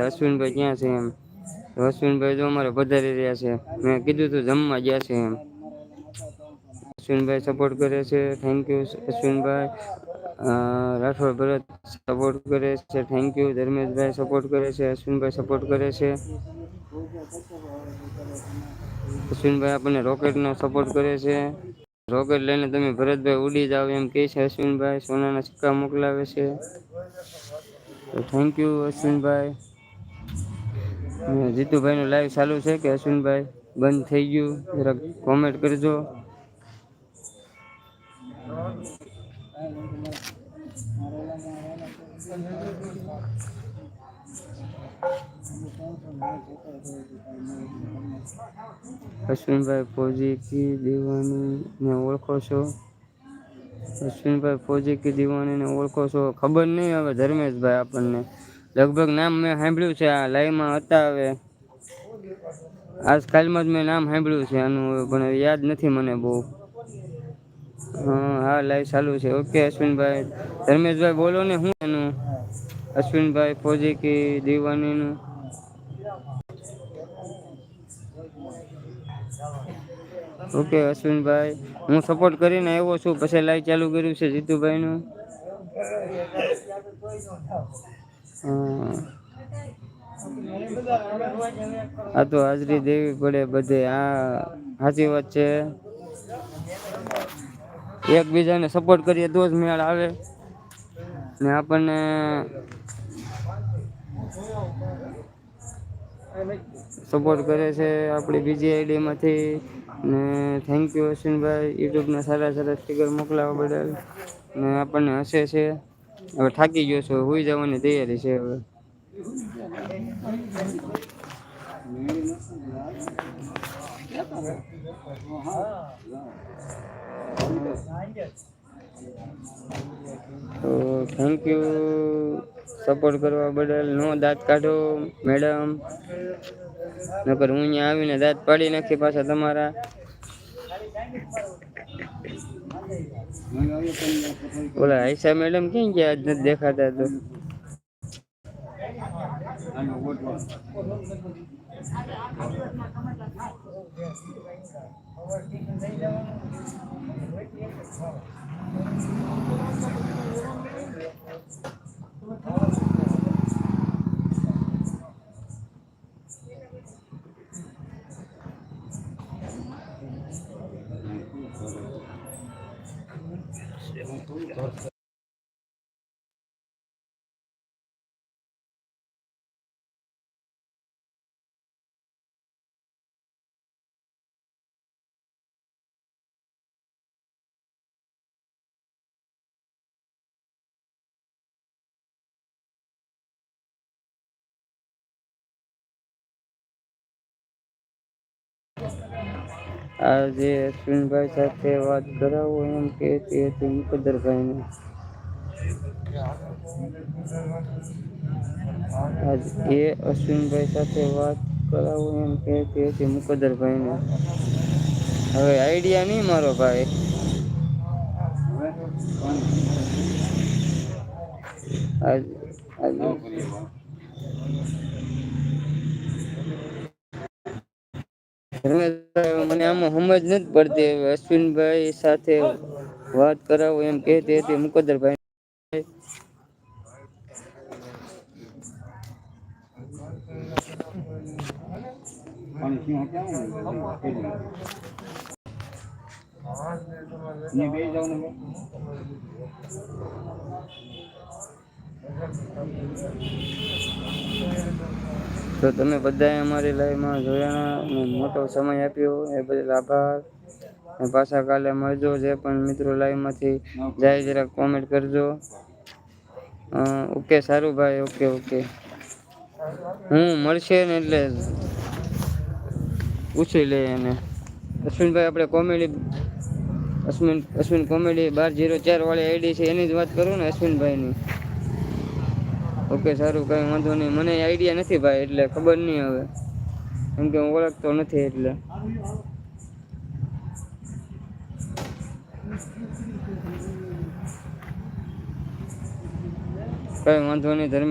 અશ્વિનભાઈ ક્યાં છે એમ. તો અશ્વિનભાઈ જો અમારે પધારી રહ્યા છે. મેં કીધું તું જમવા ગયા છે એમ. અશ્વિનભાઈ સપોર્ટ કરે છે. Thank you Ashwinbhai. Rathod Bharat support કરે છે. Thank you. ધર્મેશભાઈ સપોર્ટ કરે છે. અશ્વિનભાઈ સપોર્ટ કરે છે. અશ્વિનભાઈ આપણને રોકેટ નો સપોર્ટ કરે છે. રોકેટ લઈને તમે ભરતભાઈ ઉડી જાવ એમ કે છે અશ્વિનભાઈ. સોનાના સિક્કા મોકલાવે છે. થેન્ક યુ અશ્વિનભાઈ. જીતુભાઈ નું લાઈવ ચાલુ છે કે અશ્વિનભાઈ બંધ થઈ ગયું? જરાક કોમેન્ટ કરજો. અશ્વિનભાઈ ફौजी की दीवानी ને ઓળખો છો? અશ્વિનભાઈ ફौजी की दीवानी ને ઓળખો છો? ખબર નહીં હવે ધર્મેશભાઈ આપણને. લગભગ નામ મેં સાંભળ્યું છે. આ લાઈવમાં હતા હવે આજકાલમાં જ મેં નામ સાંભળ્યું છે આનું, પણ યાદ નથી મને બહુ. હા લાઈવ ચાલુ છે. ઓકે અશ્વિનભાઈ. ધર્મેશભાઈ બોલો ને હું એનું અશ્વિનભાઈ ફौजी की दीवानी નું. ઓકે અશ્વિનભાઈ, હું સપોર્ટ કરીને આવ્યો છું પછી લાઈવ ચાલુ કર્યું છે જીતુભાઈ નું. આ તો હાજરી દેવી પડે બધે. આ સાચી વાત છે. એકબીજાને સપોર્ટ કરીએ તો જ મેળ આવે ને આપણને. સપોર્ટ કરે છે આપણી બીજી આઈડી માંથી ને. થેન્ક યુ અશ્વિનભાઈ યુટ્યુબના સારા સારા સ્ટીકર મોકલાવા બદલ. ને આપણને હસે છે. હવે થાકી ગયો છો, હુઈ જવાની તૈયારી છે હવે. તો થેન્ક યુ સપોર્ટ કરવા બદલ. નો દાંત કાઢો મેડમ, નકર હું અહીંયા આવીને દાંત પાડી નાખી પાછા તમારા. ઓલા આયશા મેડમ ક્યાં ગયા? આજ નથી દેખાતા તો. આજે અશ્વિનભાઈ સાથે વાત કરાવો એમ કહેતી હતી મુકદ્દરભાઈને. આજે અશ્વિનભાઈ સાથે વાત કરાવો એમ કહેતી હતી મુકદ્દરભાઈને. હવે આઈડિયા નહીં મારો ભાઈ. મને આમાં સમજ નથી પડતી. અશ્વિનભાઈ સાથે વાત કરાવો એમ કહેતી હતી મુકદ્દરભાઈ. તો તમે બધાએ અમારી લાઈવમાં જોયા અને મોટો સમય આપ્યો એ બદલ આભાર. પાછા કાલે મળજો. જે પણ મિત્રો લાઈવમાંથી જાય જરાક કોમેન્ટ કરજો. ઓકે સારું ભાઈ. ઓકે ઓકે હું મળશે ને એટલે પૂછી લે એને. અશ્વિનભાઈ આપણે કોમેડી અશ્વિન કોમેડી 1204 વાળી આઈડી છે એની જ વાત કરું ને અશ્વિનભાઈની. ઓકે સારું કઈ વાંધો નહીં. મને આઈડિયા નથી ભાઈ એટલે ખબર નહીં હવે, કેમ કે હું ઓળખતો નથી એટલે. કઈ વાંધો નહીં. ધર્મે